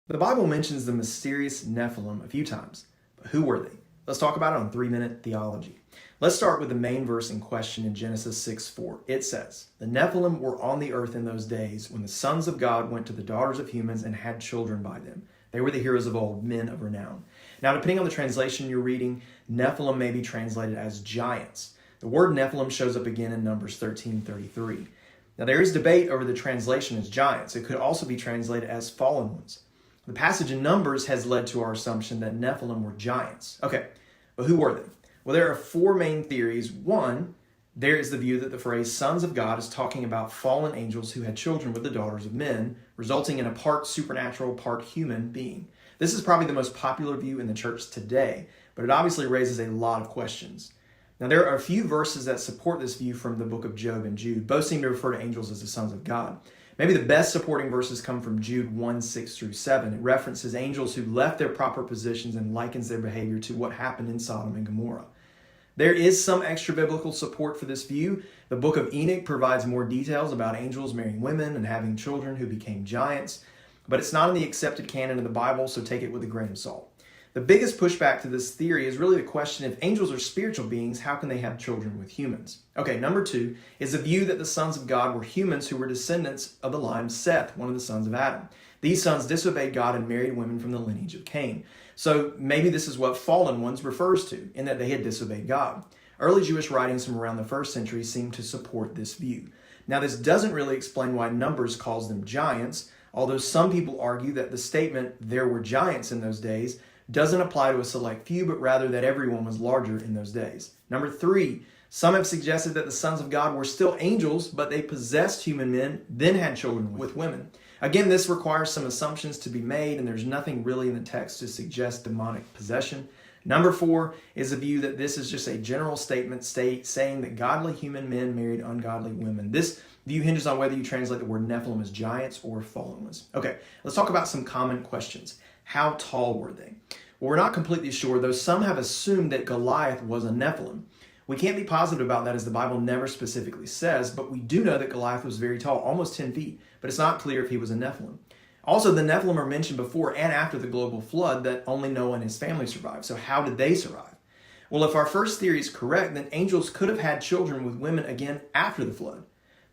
The Bible mentions the mysterious Nephilim a few times, but who were they? Let's talk about it on 3-Minute Theology. Let's start with the main verse in question in Genesis 6:4. It says, "The Nephilim were on the earth in those days when the sons of God went to the daughters of humans and had children by them. They were the heroes of old, men of renown." Now, depending on the translation you're reading, Nephilim may be translated as giants. The word Nephilim shows up again in Numbers 13:33. Now, there is debate over the translation as giants. It could also be translated as fallen ones. The passage in Numbers has led to our assumption that Nephilim were giants. Okay, but who were they? Well, there are 4 main theories. One, there is the view that the phrase sons of God is talking about fallen angels who had children with the daughters of men, resulting in a part supernatural, part human being. This is probably the most popular view in the church today, but it obviously raises a lot of questions. Now, there are a few verses that support this view from the book of Job and Jude. Both seem to refer to angels as the sons of God. Maybe the best supporting verses come from Jude 1:6-7. It references angels who left their proper positions and likens their behavior to what happened in Sodom and Gomorrah. There is some extra biblical support for this view. The book of Enoch provides more details about angels marrying women and having children who became giants, but it's not in the accepted canon of the Bible, so take it with a grain of salt. The biggest pushback to this theory is really the question, if angels are spiritual beings, how can they have children with humans? Okay, number 2 is the view that the sons of God were humans who were descendants of the line of Seth, one of the sons of Adam. These sons disobeyed God and married women from the lineage of Cain. So maybe this is what fallen ones refers to, in that they had disobeyed God. Early Jewish writings from around the 1st century seem to support this view. Now, this doesn't really explain why Numbers calls them giants, although some people argue that the statement, "there were giants in those days," doesn't apply to a select few, but rather that everyone was larger in those days. Number 3, some have suggested that the sons of God were still angels, but they possessed human men, then had children with women. Again, this requires some assumptions to be made, and there's nothing really in the text to suggest demonic possession. Number 4 is a view that this is just a general statement saying that godly human men married ungodly women. This view hinges on whether you translate the word Nephilim as giants or fallen ones. Okay, let's talk about some common questions. How tall were they? Well, we're not completely sure, though some have assumed that Goliath was a Nephilim. We can't be positive about that as the Bible never specifically says, but we do know that Goliath was very tall, almost 10 feet, but it's not clear if he was a Nephilim. Also, the Nephilim are mentioned before and after the global flood that only Noah and his family survived. So how did they survive? Well, if our first theory is correct, then angels could have had children with women again after the flood.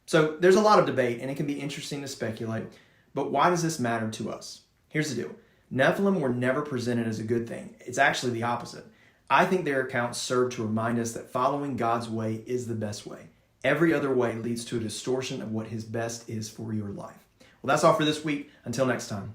So there's a lot of debate, and it can be interesting to speculate, but why does this matter to us? Here's the deal. Nephilim were never presented as a good thing. It's actually the opposite. I think their accounts serve to remind us that following God's way is the best way. Every other way leads to a distortion of what his best is for your life. Well, that's all for this week. Until next time.